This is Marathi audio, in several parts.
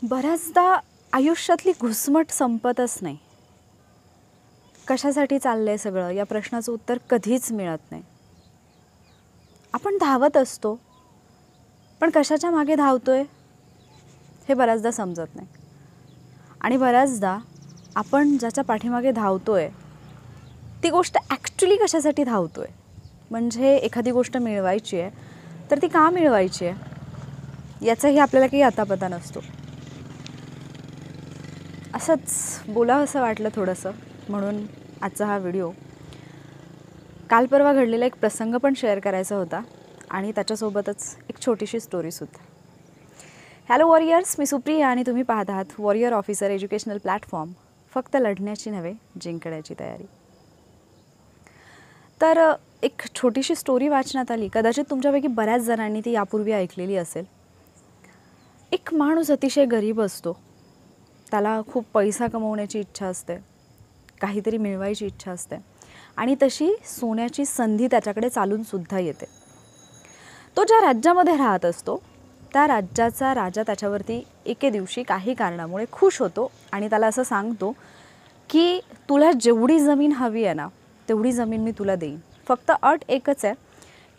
बऱ्याचदा आयुष्यातली घुसमट संपतच नाही. कशासाठी चाललं आहे सगळं या प्रश्नाचं उत्तर कधीच मिळत नाही. आपण धावत असतो, पण कशाच्या मागे धावतोय हे बऱ्याचदा समजत नाही. आणि बऱ्याचदा आपण ज्याच्या पाठीमागे धावतोय ती गोष्ट ॲक्च्युली कशासाठी धावतोय, म्हणजे एखादी गोष्ट मिळवायची आहे तर ती का मिळवायची आहे याचाही आपल्याला काही अतापता नसतो. असंच बोलावं असं वाटलं थोडंसं, म्हणून आजचा हा व्हिडिओ. काल परवा घडलेला एक प्रसंग पण शेअर करायचा होता आणि त्याच्यासोबतच एक छोटीशी स्टोरीसुद्धा. हॅलो वॉरियर्स, मी सुप्रिया आणि तुम्ही पाहत आहात वॉरियर ऑफिसर एज्युकेशनल प्लॅटफॉर्म. फक्त लढण्याची नव्हे, जिंकण्याची तयारी. तर एक छोटीशी स्टोरी वाचण्यात आली. कदाचित तुमच्यापैकी बऱ्याच जणांनी ती यापूर्वी ऐकलेली असेल. एक माणूस अतिशय गरीब असतो. त्याला खूप पैसा कमवण्याची इच्छा असते, काहीतरी मिळवायची इच्छा असते आणि तशी सोन्याची संधी त्याच्याकडे चालूनसुद्धा येते. तो ज्या राज्यामध्ये राहत असतो त्या राज्याचा राजा त्याच्यावरती एके दिवशी काही कारणामुळे खुश होतो आणि त्याला असं सांगतो की तुला जेवढी जमीन हवी आहे ना तेवढी जमीन मी तुला देईन. फक्त अट एकच आहे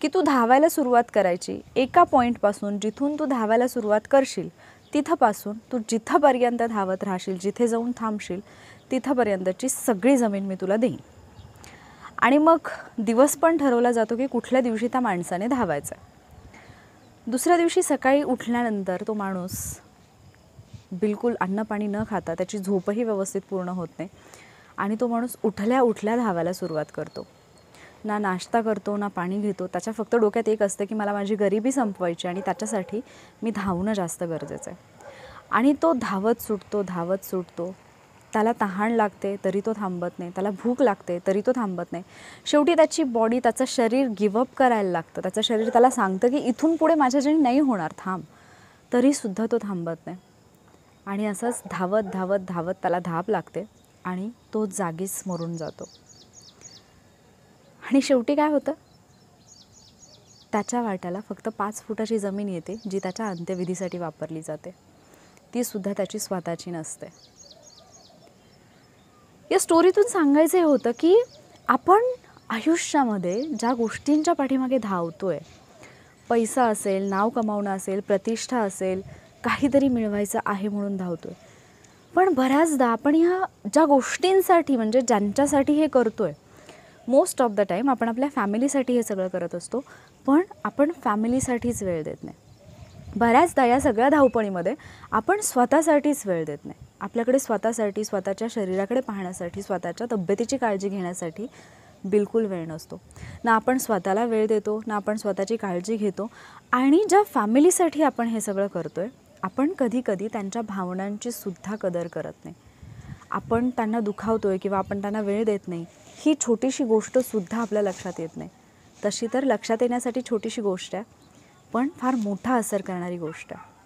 की तू धावायला सुरुवात करायची. एका पॉईंटपासून जिथून तू धावायला सुरुवात करशील तिथंपासून तू जिथंपर्यंत धावत राहशील, जिथे जाऊन थांबशील तिथंपर्यंतची सगळी जमीन मी तुला देईन. आणि मग दिवस पण ठरवला जातो की कुठल्या दिवशी त्या माणसाने धावायचं आहे. दुसऱ्या दिवशी सकाळी उठल्यानंतर तो माणूस बिलकुल अन्नपाणी न खाता, त्याची झोपही व्यवस्थित पूर्ण होत नाही आणि तो माणूस उठल्या उठल्या धावायला सुरुवात करतो. ना नाश्ता करतो ना पाणी घेतो. त्याच्या फक्त डोक्यात एक असतं की मला माझी गरिबी संपवायची आणि त्याच्यासाठी मी धावणं जास्त गरजेचं आहे. आणि तो धावत सुटतो. त्याला तहान लागते तरी तो थांबत नाही, त्याला भूक लागते तरी तो थांबत नाही. शेवटी त्याची बॉडी, त्याचं शरीर गिवअप करायला लागतं. त्याचं शरीर त्याला सांगतं की इथून पुढे माझ्याच्याने नाही होणार, थांब. तरीसुद्धा तो थांबत नाही. आणि असंच धावत त्याला धाप लागते आणि तो जागीच मरून जातो. आणि शेवटी काय होतं, त्याच्या वाट्याला फक्त 5 फुटाची जमीन येते जी त्याच्या अंत्यविधीसाठी वापरली जाते. ती सुद्धा त्याची स्वतःची नसते. या स्टोरीतून सांगायचं हे होतं की आपण आयुष्यामध्ये ज्या गोष्टींच्या पाठीमागे धावतोय, पैसा असेल, नाव कमावणं असेल, प्रतिष्ठा असेल, काहीतरी मिळवायचं आहे म्हणून धावतोय. पण बऱ्याचदा आपण ह्या ज्या गोष्टींसाठी, म्हणजे ज्यांच्यासाठी हे करतोय, मोस्ट ऑफ द टाईम आपण आपल्या फॅमिलीसाठी हे सगळं करत असतो, पण आपण फॅमिलीसाठीच वेळ देत नाही. बऱ्याचदा या सगळ्या धावपळीमध्ये आपण स्वतःसाठीच वेळ देत नाही. आपल्याकडे स्वतःसाठी, स्वतःच्या शरीराकडे पाहण्यासाठी, स्वतःच्या तब्येतीची काळजी घेण्यासाठी बिलकुल वेळ नसतो. ना आपण स्वतःला वेळ देतो, ना आपण स्वतःची काळजी घेतो. आणि ज्या फॅमिलीसाठी आपण हे सगळं करतो आहे, आपण कधीकधी त्यांच्या भावनांची सुद्धा कदर करत नाही. आपण त्यांना दुखावतो आहे किंवा आपण त्यांना वेळ देत नाही, ही छोटीशी गोष्टसुद्धा आपल्या लक्षात येत नाही. तशी तर लक्षात येण्यासाठी छोटीशी गोष्ट आहे, पण फार मोठा असर करणारी गोष्ट आहे.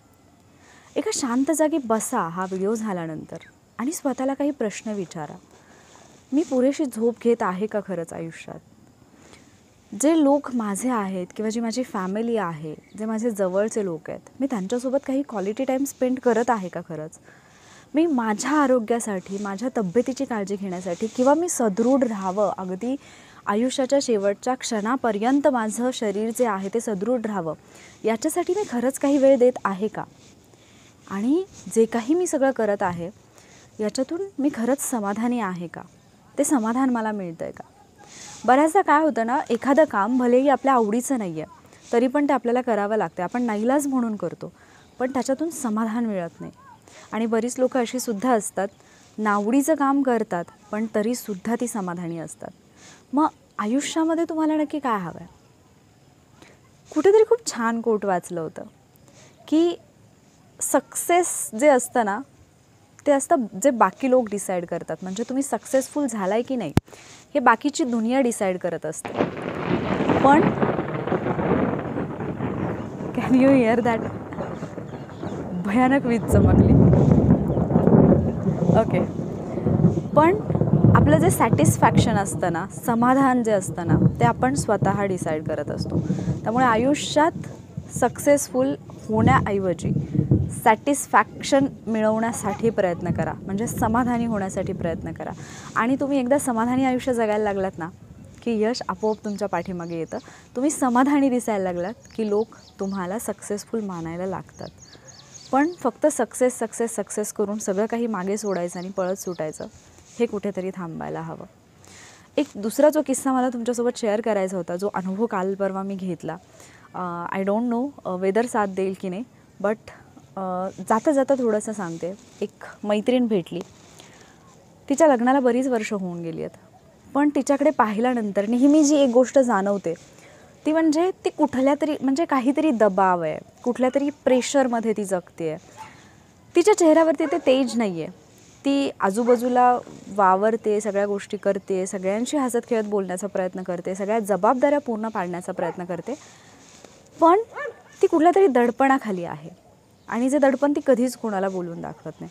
एका शांत जागी बसा हा व्हिडिओ झाल्यानंतर आणि स्वतःला काही प्रश्न विचारा. मी पुरेशी झोप घेत आहे का खरंच आयुष्यात? जे लोक माझे आहेत किंवा जी माझी फॅमिली आहे, जे माझे जवळचे लोक आहेत, मी त्यांच्यासोबत काही क्वालिटी टाईम स्पेंड करत आहे का खरंच? मी माझ्या आरोग्यासाठी, माझ्या तब्येतीची काळजी घेण्यासाठी किंवा मी सदृढ राहावं, अगदी आयुष्याच्या शेवटच्या क्षणापर्यंत माझं शरीर जे आहे ते सदृढ राहावं, याच्यासाठी मी खरंच काही वेळ देत आहे का? आणि जे काही मी सगळं करत आहे याच्यातून मी खरंच समाधानी आहे का? ते समाधान मला मिळतं आहे का? बऱ्याचदा काय होतं ना, एखादं काम भलेही आपल्या आवडीचं नाही आहे तरी पण ते आपल्याला करावं लागतं. आपण नाईलाज म्हणून करतो, पण त्याच्यातून समाधान मिळत नाही. आणि बरीच लोकं अशी सुद्धा असतात, नावडीचं काम करतात पण तरीसुद्धा ती समाधानी असतात. मग आयुष्यामध्ये तुम्हाला नक्की काय हवं आहे? कुठेतरी खूप छान कोट वाचलं होतं की सक्सेस जे असतं ना ते असतं जे बाकी लोक डिसाईड करतात. म्हणजे तुम्ही सक्सेसफुल झालाय की नाही हे बाकीची दुनिया डिसाईड करत असते. पण कॅन यू हिअर दॅट? भयानक वीज चमकली. ओके. पण आपलं जे सॅटिस्फॅक्शन असतं ना, समाधान जे असतं ना, ते आपण स्वतः डिसाईड करत असतो. त्यामुळे आयुष्यात सक्सेसफुल होण्याऐवजी सॅटिस्फॅक्शन मिळवण्यासाठी प्रयत्न करा, म्हणजे समाधानी होण्यासाठी प्रयत्न करा. आणि तुम्ही एकदा समाधानी आयुष्य जगायला लागलात ना की यश आपोआप तुमच्या पाठीमागे येतं. तुम्ही समाधानी दिसायला लागलात की लोक तुम्हाला सक्सेसफुल मानायला लागतात. पण फक्त सक्सेस सक्सेस सक्सेस करून सगळं काही मागे सोडायचं आणि पळत सुटायचं, हे कुठेतरी थांबायला हवं. एक दुसरा जो किस्सा मला तुमच्यासोबत शेअर करायचा होता, जो अनुभव काल परवा मी घेतला. आय डोंट नो वेदर साथ देईल की नाही, बट जाता जाता थोडंसं सांगते. एक मैत्रीण भेटली, तिच्या लग्नाला बरीच वर्ष होऊन गेली आहेत. पण तिच्याकडे पाहिल्यानंतर नेहमी जी एक गोष्ट जाणवते ती म्हणजे ती कुठल्या तरी म्हणजे काहीतरी दबाव आहे, कुठल्या तरी प्रेशरमध्ये ती जगते आहे. तिच्या चेहऱ्यावरती ते तेज नाही आहे. ती आजूबाजूला वावरते, सगळ्या गोष्टी करते, सगळ्यांशी हसत खेळत बोलण्याचा प्रयत्न करते, सगळ्या जबाबदाऱ्या पूर्ण पाडण्याचा प्रयत्न करते, पण ती कुठल्या तरी दडपणाखाली आहे. आणि जे दडपण ती कधीच कोणाला बोलून दाखवत नाही.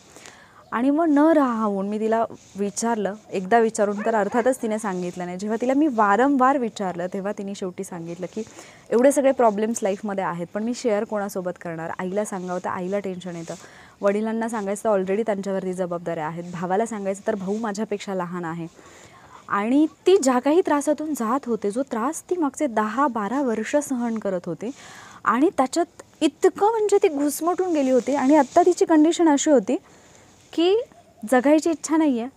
आणि मग न राहून मी तिला विचारलं, एकदा विचारून तर अर्थातच तिने सांगितलं नाही. जेव्हा तिला मी वारंवार विचारलं तेव्हा तिने शेवटी सांगितलं की एवढे सगळे प्रॉब्लेम्स लाईफमध्ये आहेत, पण मी शेअर कोणासोबत करणार. आईला सांगावं तर आईला टेन्शन येतं, वडिलांना सांगायचं तर ऑलरेडी त्यांच्यावरती जबाबदाऱ्या आहेत, भावाला सांगायचं तर भाऊ माझ्यापेक्षा लहान आहे. आणि ती ज्या काही त्रासातून जात होते, जो त्रास ती मागचे 10-12 वर्ष सहन करत होती आणि त्याच्यात इतकं म्हणजे ती घुसमटून गेली होती. आणि आत्ता तिची कंडिशन अशी होती की जगायची इच्छा नाही आहे,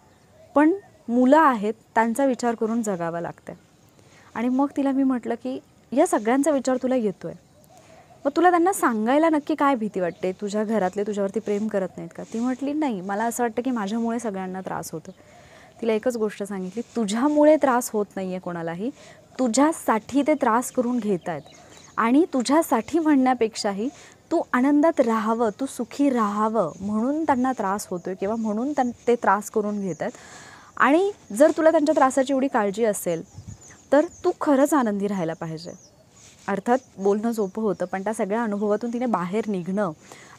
पण मुलं आहेत त्यांचा विचार करून जगावं लागतं. आणि मग तिला मी म्हटलं की या सगळ्यांचा विचार तुला येतो आहे, मग तुला त्यांना सांगायला नक्की काय भीती वाटते? तुझ्या घरातले तुझ्यावरती प्रेम करत नाहीत का? ती म्हटली नाही, मला असं वाटतं की माझ्यामुळे सगळ्यांना त्रास होतो. तिला एकच गोष्ट सांगितली, तुझ्यामुळे त्रास होत नाही आहे कोणालाही, तुझ्यासाठी ते त्रास करून घेत आहेत. आणि तुझ्यासाठी म्हणण्यापेक्षाही तू आनंदात राहावं, तू सुखी राहावं म्हणून त्यांना त्रास होतो आहे किंवा म्हणून ते त्रास करून घेत आहेत. आणि जर तुला त्यांच्या त्रासाची एवढी काळजी असेल तर तू खरंच आनंदी राहायला पाहिजे. अर्थात बोलणं सोपं होतं, पण त्या सगळ्या अनुभवातून तिने बाहेर निघणं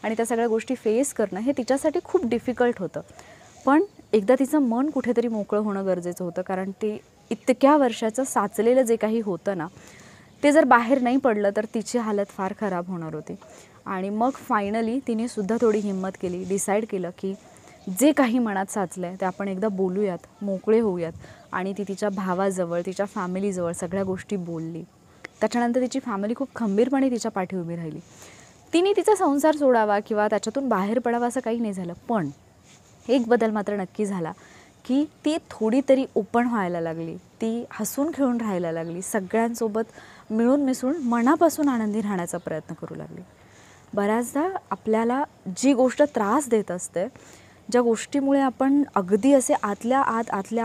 आणि त्या सगळ्या गोष्टी फेस करणं हे तिच्यासाठी खूप डिफिकल्ट होतं. पण एकदा तिचं मन कुठेतरी मोकळं होणं गरजेचं होतं, कारण ते इतक्या वर्षाचं साचलेलं जे काही होतं ना, ते जर बाहेर नाही पडलं तर तिची हालत फार खराब होणार होती. आणि मग फायनली तिने सुद्धा थोडी हिंमत केली, डिसाईड केलं की जे काही मनात साचलं आहे ते आपण एकदा बोलूयात, मोकळे होऊयात. आणि ती तिच्या भावाजवळ, तिच्या फॅमिलीजवळ सगळ्या गोष्टी बोलली. त्याच्यानंतर तिची फॅमिली खूप खंबीरपणे तिच्या पाठी उभी राहिली. तिने तिचा संसार सोडावा किंवा त्याच्यातून बाहेर पडावं असं काही नाही झालं. पण एक बदल मात्र नक्की झाला की ती थोडी तरी ओपन व्हायला लागली, ती हसून खेळून राहायला लागली, सगळ्यांसोबत मिळून मिसळून मनापासून आनंदी राहण्याचा प्रयत्न करू लागली. बऱ्याचदा आपल्याला जी गोष्ट त्रास देत असते, ज्या गोष्टीमुळे आपण अगदी असे आतल्या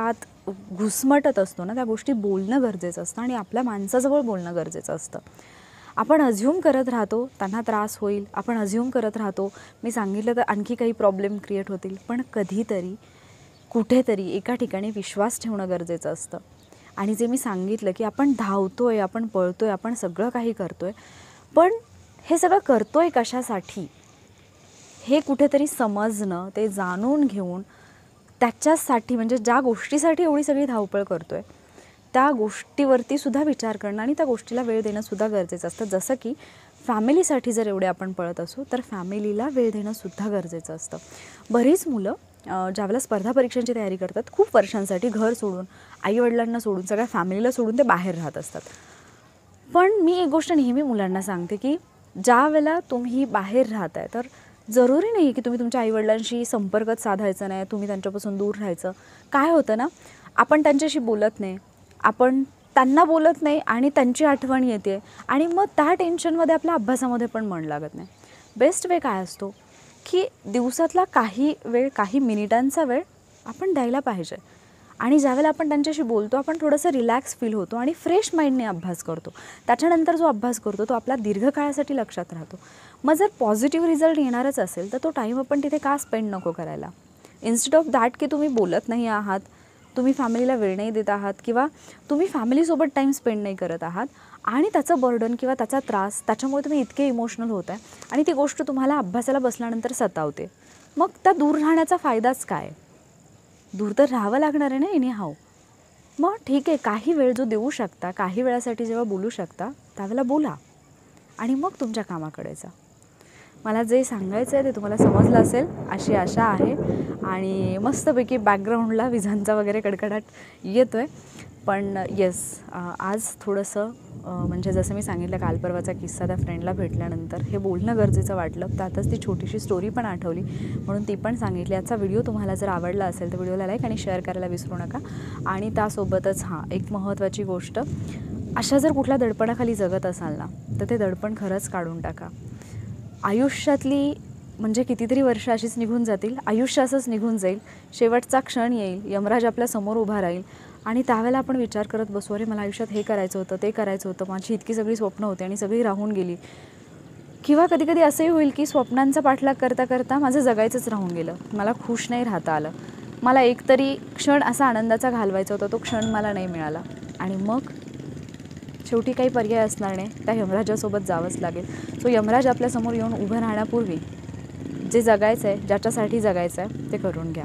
आत घुसमटत असतो ना, त्या गोष्टी बोलणं गरजेचं असतं आणि आपल्या माणसाजवळ बोलणं गरजेचं असतं. आपण अज्युम करत राहतो त्यांना त्रास होईल, आपण अज्युम करत राहतो मी सांगितलं तर आणखी काही प्रॉब्लेम क्रिएट होतील. पण कधीतरी कुठेतरी एका ठिकाणी विश्वास ठेवणं गरजेचं असतं. आणि जे मी सांगितलं की आपण धावतोय, आपण पळतोय, आपण सगळं काही करतोय, पण हे सगळं करतोय कशासाठी हे कुठेतरी समजणं, ते जाणून घेऊन त्याच्यासाठी म्हणजे ज्या गोष्टीसाठी एवढी सगळी धावपळ करतोय त्या गोष्टीवरती सुद्धा विचार करणं आणि त्या गोष्टीला वेळ देणंसुद्धा गरजेचं असतं. जसं की फॅमिलीसाठी जर एवढे आपण पळत असू तर फॅमिलीला वेळ देणंसुद्धा गरजेचं असतं. बरीच मुलं ज्यावेळेला स्पर्धा परीक्षांची तयारी करतात, खूप वर्षांसाठी घर सोडून, आईवडिलांना सोडून, सगळ्या फॅमिलीला सोडून ते बाहेर राहत असतात. पण मी एक गोष्ट नेहमी मुलांना सांगते की ज्या वेळेला तुम्ही बाहेर राहताय तर जरुरी नाही की तुम्ही तुमच्या आईवडिलांशी संपर्कच साधायचा नाही, तुम्ही त्यांच्यापासून दूर राहायचं. काय होतं ना, आपण त्यांच्याशी बोलत नाही, आपण त्यांना बोलत नाही आणि त्यांची आठवण येते आणि मग त्या टेन्शनमध्ये आपल्या अभ्यासामध्ये पण मन लागत नाही. बेस्ट वे काय असतो की दिवसातला काही वेळ, काही मिनिटांचा वेळ आपण द्यायला पाहिजे. आणि ज्यावेळेला आपण त्यांच्याशी बोलतो आपण थोडंसं रिलॅक्स फील होतो आणि फ्रेश माइंडने अभ्यास करतो. त्याच्यानंतर जो अभ्यास करतो तो आपला दीर्घकाळासाठी लक्षात राहतो. मग जर पॉझिटिव्ह रिझल्ट येणारच असेल तर तो टाईम आपण तिथे का स्पेंड नको करायला? इन्स्टेड ऑफ दॅट की तुम्ही बोलत नाही आहात, तुम्ही फॅमिलीला वेळ नाही देत आहात किंवा तुम्ही फॅमिलीसोबत टाईम स्पेंड नाही करत आहात आणि त्याचं बर्डन किंवा त्याचा त्रास त्याच्यामुळे तुम्ही इतके इमोशनल होत आहे आणि ती गोष्ट तुम्हाला अभ्यासाला बसल्यानंतर सतावते, मग त्या दूर राहण्याचा फायदाच काय? दूर तर राहावं लागणार आहे ना एनी हाऊ. मग ठीक आहे, काही वेळ जो देऊ शकता, काही वेळासाठी जेव्हा बोलू शकता त्यावेळेला बोला आणि मग तुमच्या कामाकडे जा. मला जे सांगायचं आहे ते तुम्हाला समजलं असेल अशी आशा आहे. आणि मस्तपैकी बॅकग्राऊंडला विजांचा वगैरे कडकडाट येतो आहे. पण येस, आज थोडंसं म्हणजे जसं मी सांगितलं काल परवाचा किस्सा त्या फ्रेंडला भेटल्यानंतर हे बोलणं गरजेचं वाटलं. त्यातच ती छोटीशी स्टोरी पण आठवली म्हणून ती पण सांगितली. आजचा व्हिडिओ तुम्हाला जर आवडला असेल तर व्हिडिओला लाईक आणि शेअर करायला विसरू नका. आणि त्यासोबतच एक महत्त्वाची गोष्ट, अशा जर कुठल्या दडपणाखाली जगत असाल ना तर ते दडपण खरंच काढून टाका. आयुष्यातली म्हणजे कितीतरी वर्ष अशीच निघून जातील, आयुष्य असंच निघून जाईल. शेवटचा क्षण येईल, यमराज आपल्या समोर उभा राहील आणि त्यावेळेला आपण विचार करत बसू, अरे मला आयुष्यात हे करायचं होतं, ते करायचं होतं, माझी इतकी सगळी स्वप्न होती आणि सगळी राहून गेली. किंवा कधी कधी असंही होईल की स्वप्नांचा पाठलाग करता करता माझं जगायचंच राहून गेलं, मला खुश नाही राहता आलं, मला एकतरी क्षण असा आनंदाचा घालवायचा होता, तो क्षण मला नाही मिळाला. आणि मग शेवटी काही पर्याय असणार नाही, त्या यमराजासोबत जावंच लागेल. सो यमराज आपल्यासमोर येऊन उभं राहण्यापूर्वी जे जगायचं आहे, ज्याच्यासाठी जगायचं आहे ते करून घ्या.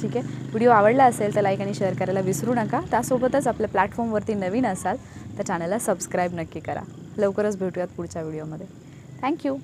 ठीक आहे. व्हिडिओ आवडला असेल तर लाईक आणि शेअर करायला विसरू नका. त्यासोबतच आपल्या प्लॅटफॉर्मवरती नवीन असाल तर चॅनलला सबस्क्राईब नक्की करा. लवकरच भेटूयात पुढच्या व्हिडिओमध्ये. थँक्यू.